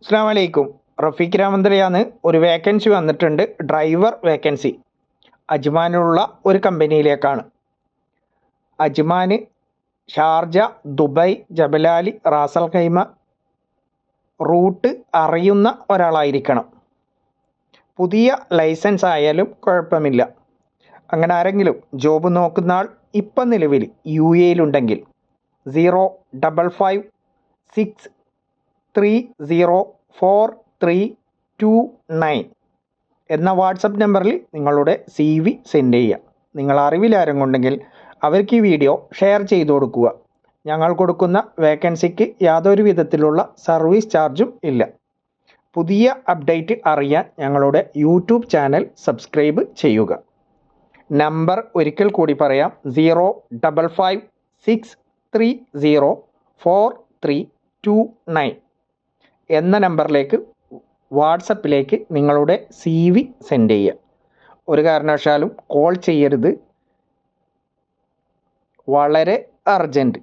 അസ്സലാമു അലൈക്കും. റഫീഖ് രാമന്തലിയാണ്. ഒരു വേക്കൻസി വന്നിട്ടുണ്ട്, ഡ്രൈവർ വേക്കൻസി. അജ്മാനിലുള്ള ഒരു കമ്പനിയിലേക്കാണ്. അജ്മാന്, Sharjah, Dubai, Jebel Ali, Ras al Khaimah route അറിയുന്ന ഒരാളായിരിക്കണം. പുതിയ ലൈസൻസ് ആയാലും കുഴപ്പമില്ല. അങ്ങനെ ആരെങ്കിലും ജോബ് നോക്കുന്ന ആൾ ഇപ്പം നിലവിൽ UAE-യിലുണ്ടെങ്കിൽ 05563043329 എന്ന വാട്സപ്പ് നമ്പറിൽ നിങ്ങളുടെ CV സെൻഡ് ചെയ്യുക. നിങ്ങൾ അറിവിലാരെങ്കിലും അവർക്ക് ഈ വീഡിയോ ഷെയർ ചെയ്തു കൊടുക്കുക. ഞങ്ങൾ കൊടുക്കുന്ന വേക്കൻസിക്ക് യാതൊരു വിധത്തിലുള്ള സർവീസ് ചാർജും ഇല്ല. പുതിയ അപ്ഡേറ്റ് അറിയാൻ ഞങ്ങളുടെ യൂട്യൂബ് ചാനൽ സബ്സ്ക്രൈബ് ചെയ്യുക. നമ്പർ ഒരിക്കൽ കൂടി പറയാം, 05563043329 എന്ന നമ്പറിലേക്ക് വാട്സപ്പിലേക്ക് നിങ്ങളുടെ CV സെൻഡ് ചെയ്യുക. ഒരു കാരണവശാലും കോൾ ചെയ്യരുത്, വളരെ അർജൻറ്റ്.